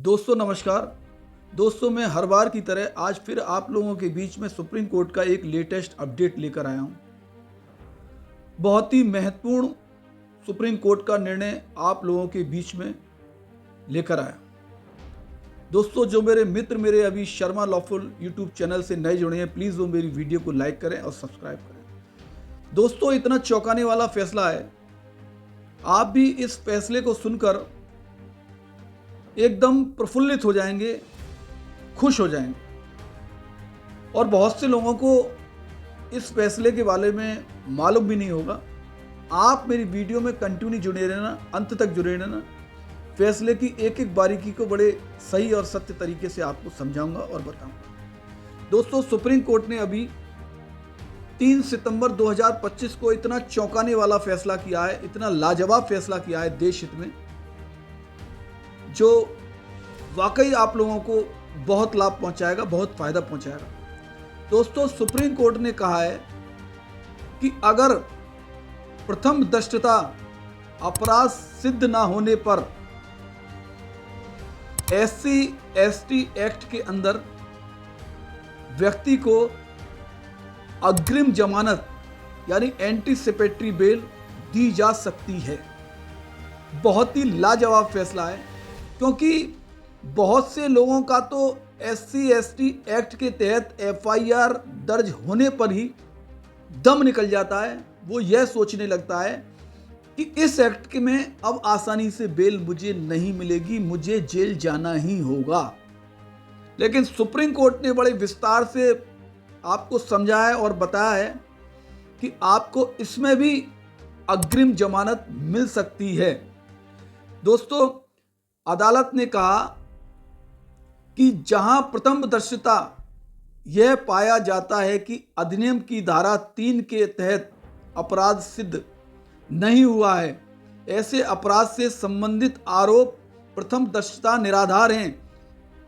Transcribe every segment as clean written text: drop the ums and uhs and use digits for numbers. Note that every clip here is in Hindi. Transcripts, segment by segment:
दोस्तों नमस्कार। दोस्तों मैं हर बार की तरह आज फिर आप लोगों के बीच में सुप्रीम कोर्ट का एक लेटेस्ट अपडेट लेकर आया हूँ। बहुत ही महत्वपूर्ण सुप्रीम कोर्ट का निर्णय आप लोगों के बीच में लेकर आया। दोस्तों जो मेरे मित्र मेरे अभी शर्मा लॉफुल यूट्यूब चैनल से नए जुड़े हैं, प्लीज़ वो मेरी वीडियो को लाइक करें और सब्सक्राइब करें। दोस्तों इतना चौंकाने वाला फैसला है, आप भी इस फैसले को सुनकर एकदम प्रफुल्लित हो जाएंगे, खुश हो जाएंगे। और बहुत से लोगों को इस फैसले के बारे में मालूम भी नहीं होगा। आप मेरी वीडियो में कंटिन्यू जुड़े रहना, अंत तक जुड़े रहना। फैसले की एक एक बारीकी को बड़े सही और सत्य तरीके से आपको समझाऊंगा और बताऊंगा। दोस्तों सुप्रीम कोर्ट ने अभी 3 सितंबर 2025 को इतना चौंकाने वाला फैसला किया है, इतना लाजवाब फैसला किया है देश हित में, जो वाकई आप लोगों को बहुत लाभ पहुंचाएगा, बहुत फायदा पहुंचाएगा। दोस्तों सुप्रीम कोर्ट ने कहा है कि अगर प्रथम दृष्टता अपराध सिद्ध ना होने पर SC/ST एक्ट के अंदर व्यक्ति को अग्रिम जमानत यानी एंटीसिपेटरी बेल दी जा सकती है। बहुत ही लाजवाब फैसला है, क्योंकि बहुत से लोगों का तो SC/ST एक्ट के तहत FIR दर्ज होने पर ही दम निकल जाता है। वो यह सोचने लगता है कि इस एक्ट के में अब आसानी से बेल मुझे नहीं मिलेगी, मुझे जेल जाना ही होगा। लेकिन सुप्रीम कोर्ट ने बड़े विस्तार से आपको समझाया और बताया है कि आपको इसमें भी अग्रिम जमानत मिल सकती है। दोस्तों अदालत ने कहा कि जहां प्रथम दृष्टता यह पाया जाता है कि अधिनियम की धारा 3 के तहत अपराध सिद्ध नहीं हुआ है, ऐसे अपराध से संबंधित आरोप प्रथम दृष्टता निराधार हैं,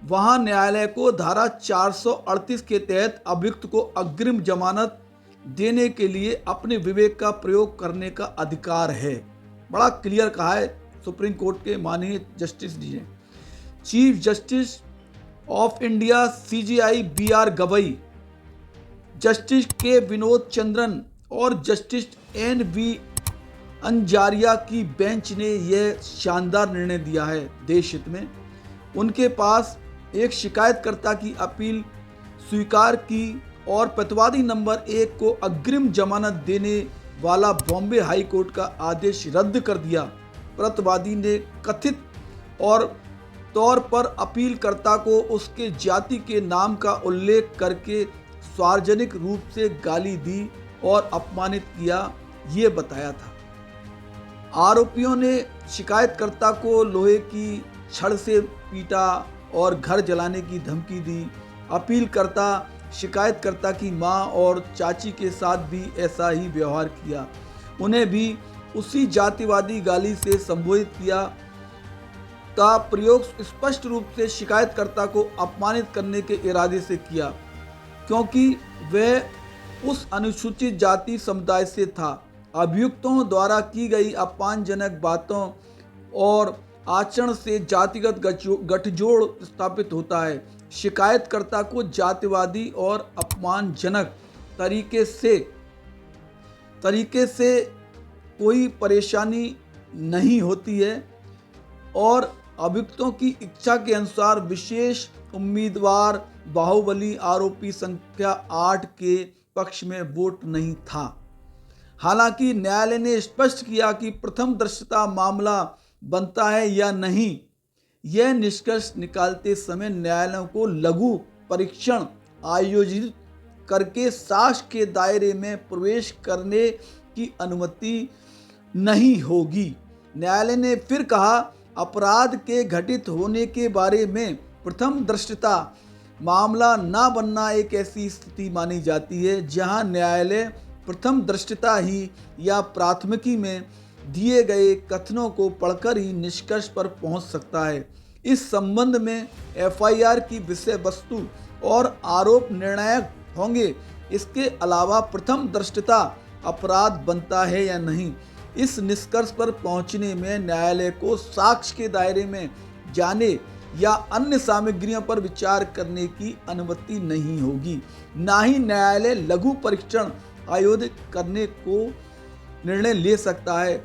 वहां न्यायालय को धारा 438 के तहत अभियुक्त को अग्रिम जमानत देने के लिए अपने विवेक का प्रयोग करने का अधिकार है। बड़ा क्लियर कहा है सुप्रीम कोर्ट के माननीय जस्टिस जी ने। Chief justice of India CJI BR Gavai, justice के विनोद चंद्रन और जस्टिस NV अंजारिया की बेंच ने यह शानदार निर्णय दिया है देश हित में। उनके पास एक शिकायतकर्ता की अपील स्वीकार की और प्रतिवादी नंबर 1 को अग्रिम जमानत देने वाला बॉम्बे हाई कोर्ट का आदेश रद्द कर दिया। प्रतिवादी ने कथित और तौर पर अपीलकर्ता को उसके जाति के नाम का उल्लेख करके सार्वजनिक रूप से गाली दी और अपमानित किया, ये बताया था। आरोपियों ने शिकायतकर्ता को लोहे की छड़ से पीटा और घर जलाने की धमकी दी। अपीलकर्ता शिकायतकर्ता की मां और चाची के साथ भी ऐसा ही व्यवहार किया। उन्हें भी उसी जातिवादी गाली से संबोधित किया का प्रयोग स्पष्ट रूप से शिकायतकर्ता को अपमानित करने के इरादे से किया, क्योंकि वह उस अनुसूचित जाति समुदाय से था। अभियुक्तों द्वारा की गई अपमानजनक बातों और आचरण से जातिगत गठजोड़ स्थापित होता है। शिकायतकर्ता को जातिवादी और अपमानजनक तरीके से कोई परेशानी नहीं होती है और अभियुक्तों की इच्छा के अनुसार विशेष उम्मीदवार बाहुबली आरोपी संख्या 8 के पक्ष में वोट नहीं था। हालांकि न्यायालय ने स्पष्ट किया कि प्रथम दृष्टता मामला बनता है या नहीं, यह निष्कर्ष निकालते समय न्यायालयों को लघु परीक्षण आयोजित करके साक्ष्य के दायरे में प्रवेश करने की अनुमति नहीं होगी। न्यायालय ने फिर कहा, अपराध के घटित होने के बारे में प्रथम दृष्टता मामला न बनना एक ऐसी स्थिति मानी जाती है जहां न्यायालय प्रथम दृष्टता ही या प्राथमिकी में दिए गए कथनों को पढ़कर ही निष्कर्ष पर पहुंच सकता है। इस संबंध में FIR की विषय वस्तु और आरोप निर्णायक होंगे। इसके अलावा प्रथम दृष्टता अपराध बनता है या नहीं, इस निष्कर्ष पर पहुंचने में न्यायालय को साक्ष्य के दायरे में जाने या अन्य सामग्रियों पर विचार करने की अनुमति नहीं होगी। ना ही न्यायालय लघु परीक्षण आयोजित करने को निर्णय ले सकता है।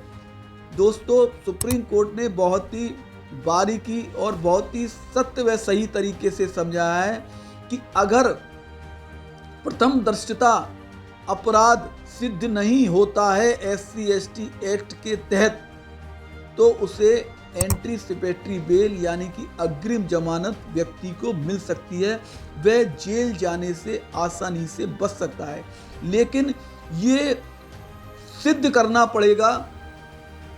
दोस्तों, सुप्रीम कोर्ट ने बहुत ही बारीकी और बहुत ही सत्य व सही तरीके से समझाया है कि अगर प्रथम दृष्टया अपराध सिद्ध नहीं होता है SC/ST एक्ट के तहत, तो उसे एंटीसिपेटरी बेल यानी कि अग्रिम जमानत व्यक्ति को मिल सकती है। वह जेल जाने से आसानी से बच सकता है। लेकिन ये सिद्ध करना पड़ेगा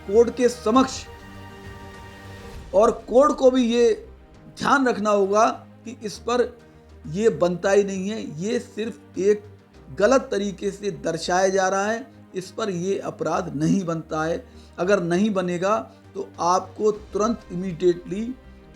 कोर्ट के समक्ष, और कोर्ट को भी ये ध्यान रखना होगा कि इस पर ये बनता ही नहीं है, ये सिर्फ एक गलत तरीके से दर्शाया जा रहा है, इस पर ये अपराध नहीं बनता है। अगर नहीं बनेगा तो आपको तुरंत इमीडिएटली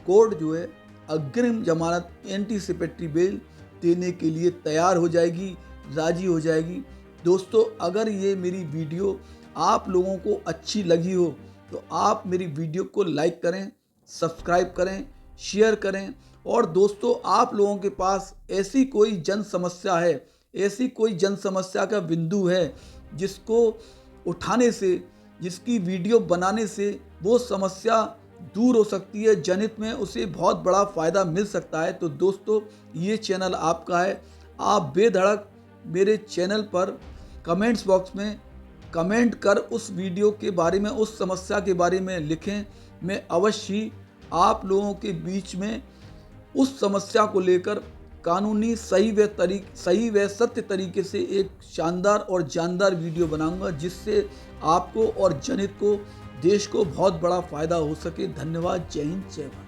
कोर्ट जो है अग्रिम जमानत एंटीसिपेटरी बेल देने के लिए तैयार हो जाएगी, राजी हो जाएगी। दोस्तों, अगर ये मेरी वीडियो आप लोगों को अच्छी लगी हो तो आप मेरी वीडियो को लाइक करें, सब्सक्राइब करें, शेयर करें। और दोस्तों, आप लोगों के पास ऐसी कोई जन समस्या है, ऐसी कोई जन समस्या का बिंदु है जिसको उठाने से, जिसकी वीडियो बनाने से वो समस्या दूर हो सकती है, जनहित में उसे बहुत बड़ा फ़ायदा मिल सकता है, तो दोस्तों ये चैनल आपका है। आप बेधड़क मेरे चैनल पर कमेंट्स बॉक्स में कमेंट कर उस वीडियो के बारे में, उस समस्या के बारे में लिखें। मैं अवश्य ही आप लोगों के बीच में उस समस्या को लेकर कानूनी सही व सत्य तरीके से एक शानदार और जानदार वीडियो बनाऊंगा, जिससे आपको और जनहित को, देश को बहुत बड़ा फ़ायदा हो सके। धन्यवाद। जय हिंद, जय भारत।